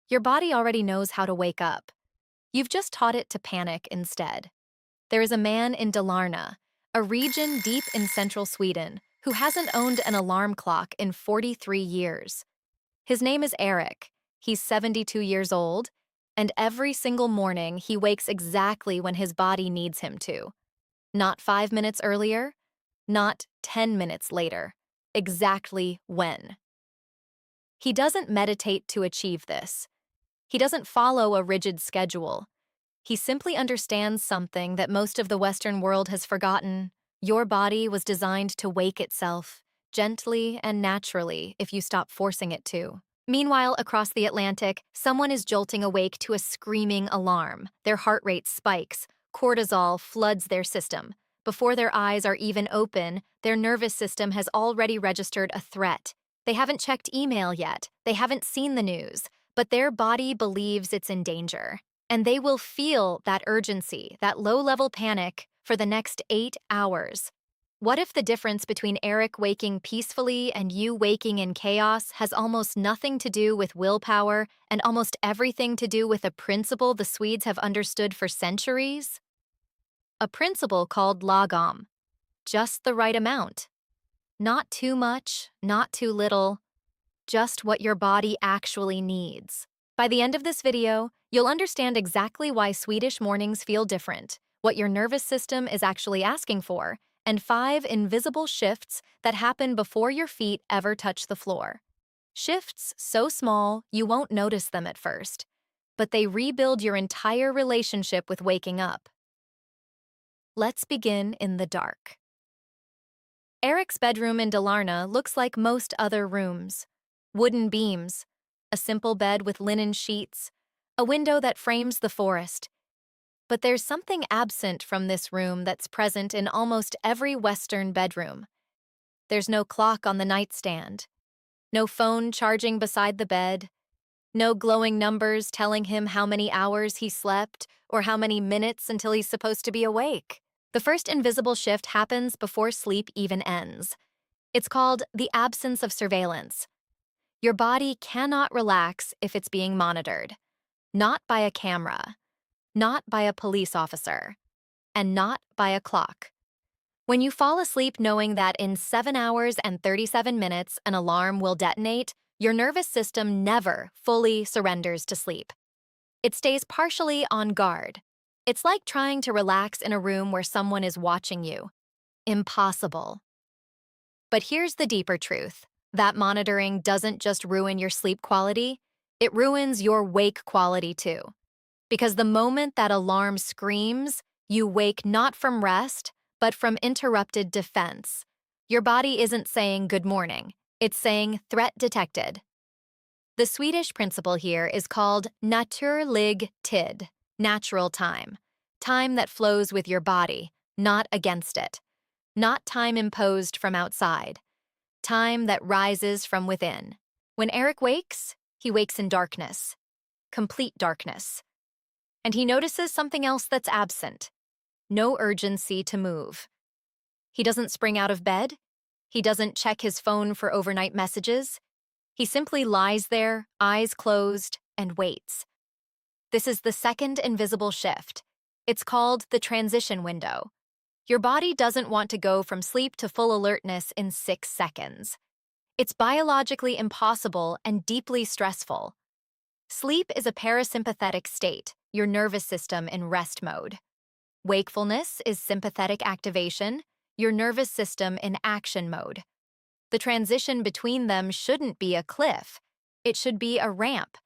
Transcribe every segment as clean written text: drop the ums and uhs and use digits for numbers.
Your body already knows how to wake up. You've just taught it to panic instead. There is a man in Dalarna, a region deep in central Sweden, who hasn't owned an alarm clock in 43 years. His name is Eric. He's 72 years old, and every single morning he wakes exactly when his body needs him to. Not 5 minutes earlier, not 10 minutes later. Exactly when. He doesn't meditate to achieve this. He doesn't follow a rigid schedule. He simply understands something that most of the Western world has forgotten. Your body was designed to wake itself, gently and naturally if you stop forcing it to. Meanwhile, across the Atlantic, someone is jolting awake to a screaming alarm. Their heart rate spikes. Cortisol floods their system. Before their eyes are even open, their nervous system has already registered a threat. They haven't checked email yet. They haven't seen the news, but their body believes it's in danger. And they will feel that urgency, that low-level panic, for the next 8 hours. What if the difference between Eric waking peacefully and you waking in chaos has almost nothing to do with willpower and almost everything to do with a principle the Swedes have understood for centuries? A principle called Lagom. Just the right amount. Not too much, not too little. Just what your body actually needs. By the end of this video, you'll understand exactly why Swedish mornings feel different, what your nervous system is actually asking for, and 5 invisible shifts that happen before your feet ever touch the floor. Shifts so small you won't notice them at first, but they rebuild your entire relationship with waking up. Let's begin in the dark. Eric's bedroom in Dalarna looks like most other rooms. Wooden beams, a simple bed with linen sheets, a window that frames the forest. But there's something absent from this room that's present in almost every Western bedroom. There's no clock on the nightstand, no phone charging beside the bed, no glowing numbers telling him how many hours he slept or how many minutes until he's supposed to be awake. The first invisible shift happens before sleep even ends. It's called the absence of surveillance. Your body cannot relax if it's being monitored. Not by a camera, not by a police officer, and not by a clock. When you fall asleep knowing that in 7 hours and 37 minutes an alarm will detonate, your nervous system never fully surrenders to sleep. It stays partially on guard. It's like trying to relax in a room where someone is watching you. Impossible. But here's the deeper truth. That monitoring doesn't just ruin your sleep quality, it ruins your wake quality too. Because the moment that alarm screams, you wake not from rest, but from interrupted defense. Your body isn't saying good morning, it's saying threat detected. The Swedish principle here is called naturlig tid, natural time. Time that flows with your body, not against it. Not time imposed from outside. Time that rises from within. When Eric wakes, he wakes in darkness. Complete darkness. And he notices something else that's absent. No urgency to move. He doesn't spring out of bed. He doesn't check his phone for overnight messages. He simply lies there, eyes closed, and waits. This is the second invisible shift. It's called the transition window. Your body doesn't want to go from sleep to full alertness in 6 seconds. It's biologically impossible and deeply stressful. Sleep is a parasympathetic state, your nervous system in rest mode. Wakefulness is sympathetic activation, your nervous system in action mode. The transition between them shouldn't be a cliff. It should be a ramp.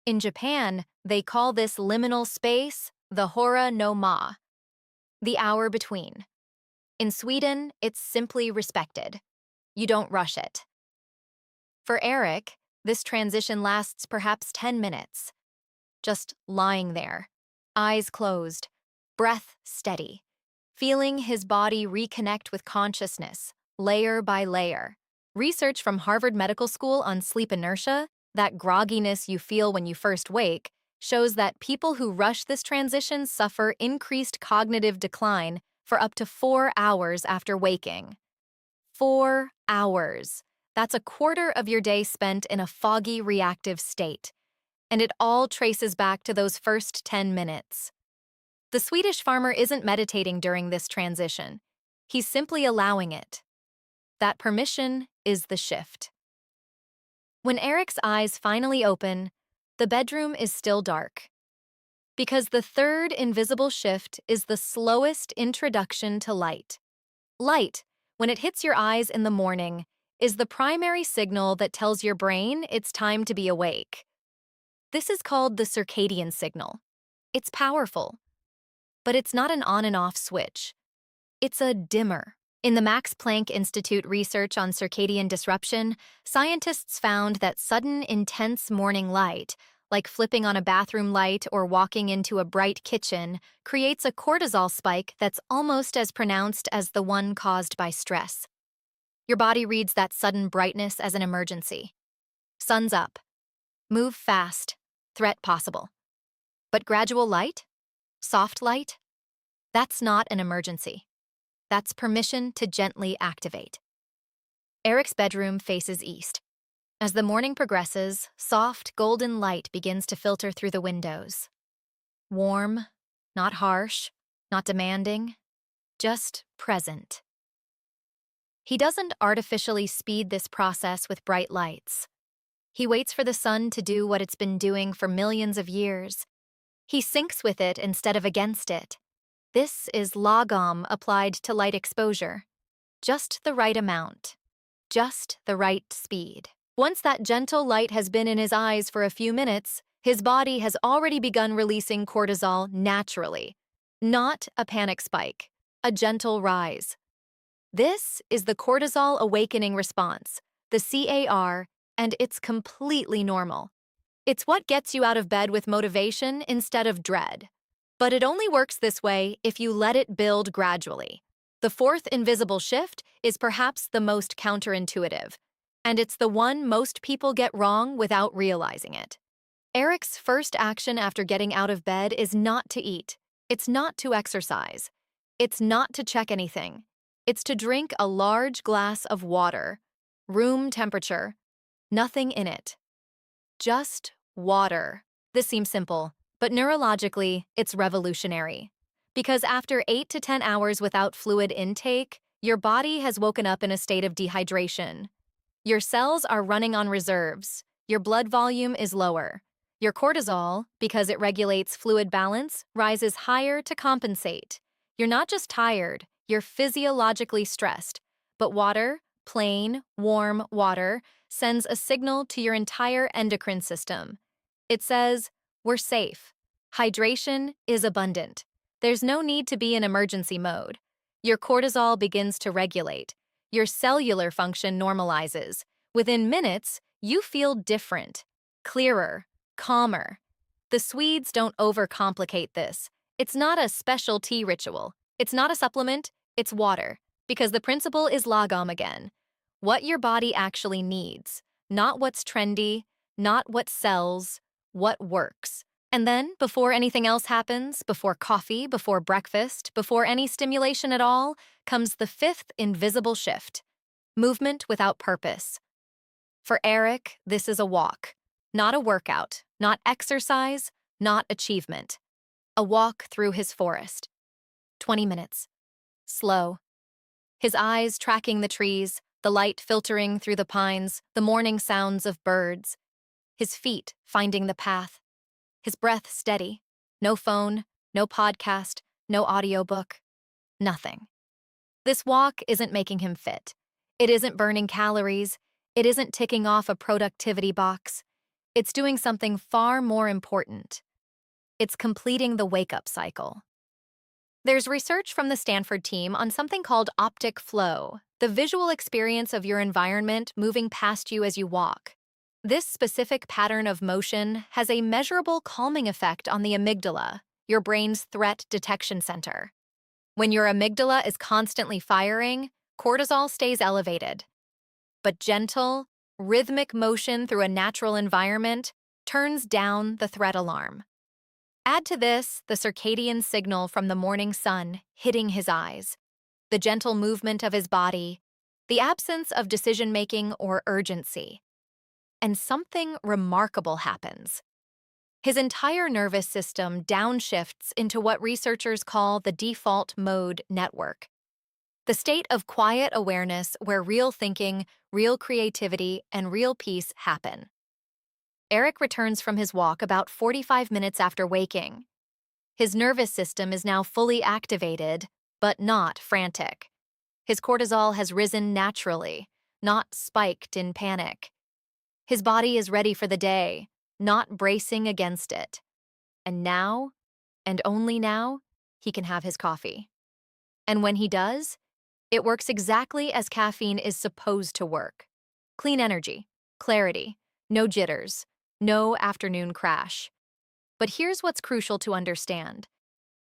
In Japan, they call this liminal space the hora no ma, the hour between. In Sweden, it's simply respected. You don't rush it. For Eric, this transition lasts perhaps 10 minutes. Just lying there, eyes closed, breath steady, feeling his body reconnect with consciousness, layer by layer. Research from Harvard Medical School on sleep inertia, that grogginess you feel when you first wake, shows that people who rush this transition suffer increased cognitive decline for up to 4 hours after waking. 4 hours. That's a quarter of your day spent in a foggy, reactive state. And it all traces back to those first 10 minutes. The Swedish farmer isn't meditating during this transition. He's simply allowing it. That permission is the shift. When Eric's eyes finally open, the bedroom is still dark. Because the third invisible shift is the slowest introduction to light. Light, when it hits your eyes in the morning, is the primary signal that tells your brain it's time to be awake. This is called the circadian signal. It's powerful, but it's not an on and off switch. It's a dimmer. In the Max Planck Institute research on circadian disruption, scientists found that sudden, intense morning light, like flipping on a bathroom light or walking into a bright kitchen, creates a cortisol spike that's almost as pronounced as the one caused by stress. Your body reads that sudden brightness as an emergency. Sun's up. Move fast. Threat possible. But gradual light? Soft light? That's not an emergency. That's permission to gently activate. Eric's bedroom faces east. As the morning progresses, soft, golden light begins to filter through the windows. Warm, not harsh, not demanding, just present. He doesn't artificially speed this process with bright lights. He waits for the sun to do what it's been doing for millions of years. He syncs with it instead of against it. This is Lagom applied to light exposure. Just the right amount. Just the right speed. Once that gentle light has been in his eyes for a few minutes, his body has already begun releasing cortisol naturally. Not a panic spike, a gentle rise. This is the cortisol awakening response, the CAR, and it's completely normal. It's what gets you out of bed with motivation instead of dread. But it only works this way if you let it build gradually. The fourth invisible shift is perhaps the most counterintuitive, and it's the one most people get wrong without realizing it. Eric's first action after getting out of bed is not to eat. It's not to exercise. It's not to check anything. It's to drink a large glass of water, room temperature, nothing in it. Just water. This seems simple, but neurologically, it's revolutionary. Because after 8 to 10 hours without fluid intake, your body has woken up in a state of dehydration. Your cells are running on reserves. Your blood volume is lower. Your cortisol, because it regulates fluid balance, rises higher to compensate. You're not just tired, you're physiologically stressed. But water, plain, warm water, sends a signal to your entire endocrine system. It says, we're safe. Hydration is abundant. There's no need to be in emergency mode. Your cortisol begins to regulate. Your cellular function normalizes. Within minutes, you feel different, clearer, calmer. The Swedes don't overcomplicate this. It's not a special tea ritual. It's not a supplement, it's water. Because the principle is Lagom again. What your body actually needs, not what's trendy, not what sells, what works. And then, before anything else happens, before coffee, before breakfast, before any stimulation at all, comes the fifth invisible shift: movement without purpose. For Eric, this is a walk, not a workout, not exercise, not achievement. A walk through his forest. 20 minutes. Slow. His eyes tracking the trees, the light filtering through the pines, the morning sounds of birds. His feet finding the path. His breath steady. No phone, no podcast, no audiobook. Nothing. This walk isn't making him fit. It isn't burning calories. It isn't ticking off a productivity box. It's doing something far more important. It's completing the wake-up cycle. There's research from the Stanford team on something called optic flow, the visual experience of your environment moving past you as you walk. This specific pattern of motion has a measurable calming effect on the amygdala, your brain's threat detection center. When your amygdala is constantly firing, cortisol stays elevated. But gentle, rhythmic motion through a natural environment turns down the threat alarm. Add to this the circadian signal from the morning sun hitting his eyes, the gentle movement of his body, the absence of decision-making or urgency. And something remarkable happens. His entire nervous system downshifts into what researchers call the default mode network, the state of quiet awareness where real thinking, real creativity, and real peace happen. Eric returns from his walk about 45 minutes after waking. His nervous system is now fully activated, but not frantic. His cortisol has risen naturally, not spiked in panic. His body is ready for the day, not bracing against it. And now, and only now, he can have his coffee. And when he does, it works exactly as caffeine is supposed to work. Clean energy, clarity, no jitters, no afternoon crash. But here's what's crucial to understand.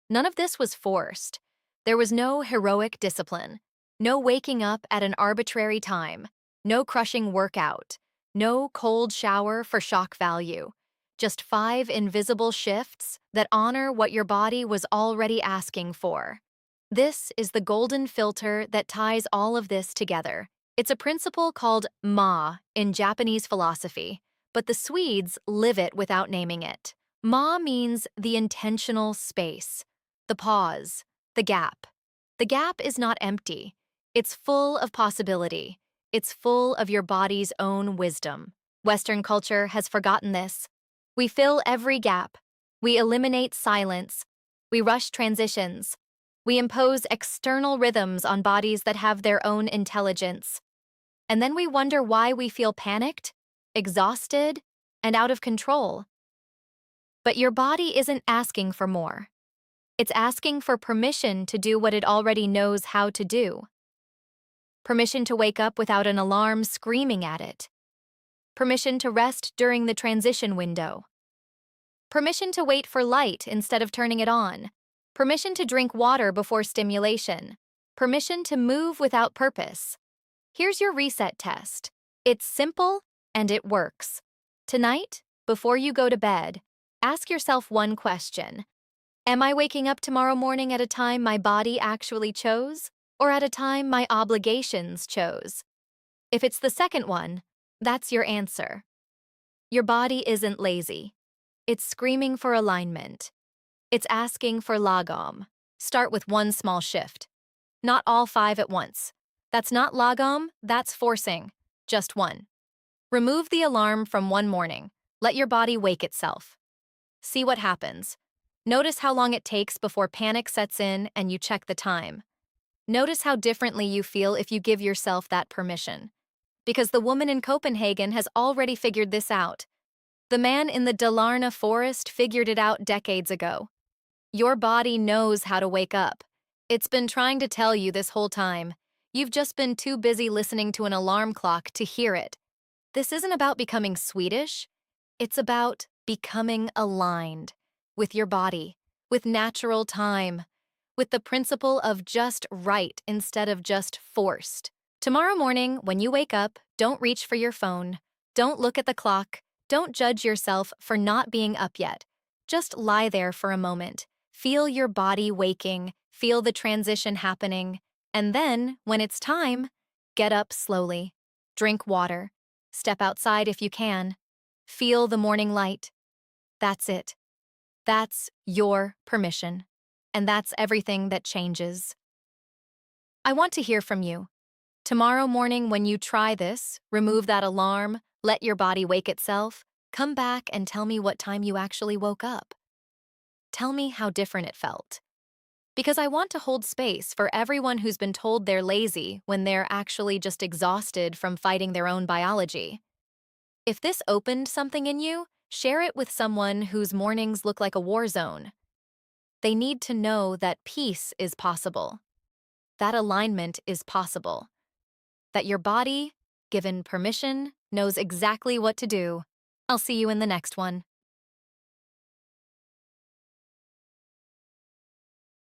None of this was forced. There was no heroic discipline, no waking up at an arbitrary time, no crushing workout, no cold shower for shock value. Just 5 invisible shifts that honor what your body was already asking for. This is the golden filter that ties all of this together. It's a principle called Ma in Japanese philosophy, but the Swedes live it without naming it. Ma means the intentional space, the pause, the gap. The gap is not empty. It's full of possibility. It's full of your body's own wisdom. Western culture has forgotten this. We fill every gap. We eliminate silence. We rush transitions. We impose external rhythms on bodies that have their own intelligence. And then we wonder why we feel panicked, exhausted, and out of control. But your body isn't asking for more. It's asking for permission to do what it already knows how to do. Permission to wake up without an alarm screaming at it. Permission to rest during the transition window. Permission to wait for light instead of turning it on. Permission to drink water before stimulation. Permission to move without purpose. Here's your reset test. It's simple and it works. Tonight, before you go to bed, ask yourself one question. Am I waking up tomorrow morning at a time my body actually chose, or at a time my obligations chose? If it's the second one, that's your answer. Your body isn't lazy. It's screaming for alignment. It's asking for Lagom. Start with one small shift. Not all 5 at once. That's not Lagom, that's forcing. Just one. Remove the alarm from one morning. Let your body wake itself. See what happens. Notice how long it takes before panic sets in and you check the time. Notice how differently you feel if you give yourself that permission. Because the woman in Copenhagen has already figured this out. The man in the Dalarna forest figured it out decades ago. Your body knows how to wake up. It's been trying to tell you this whole time. You've just been too busy listening to an alarm clock to hear it. This isn't about becoming Swedish. It's about becoming aligned with your body, with natural time, with the principle of just right instead of just forced. Tomorrow morning, when you wake up, don't reach for your phone. Don't look at the clock. Don't judge yourself for not being up yet. Just lie there for a moment. Feel your body waking, feel the transition happening, and then, when it's time, get up slowly. Drink water. Step outside if you can. Feel the morning light. That's it. That's your permission. And that's everything that changes. I want to hear from you. Tomorrow morning, when you try this, remove that alarm, let your body wake itself, come back and tell me what time you actually woke up. Tell me how different it felt. Because I want to hold space for everyone who's been told they're lazy when they're actually just exhausted from fighting their own biology. If this opened something in you, share it with someone whose mornings look like a war zone. They need to know that peace is possible, that alignment is possible, that your body, given permission, knows exactly what to do. I'll see you in the next one.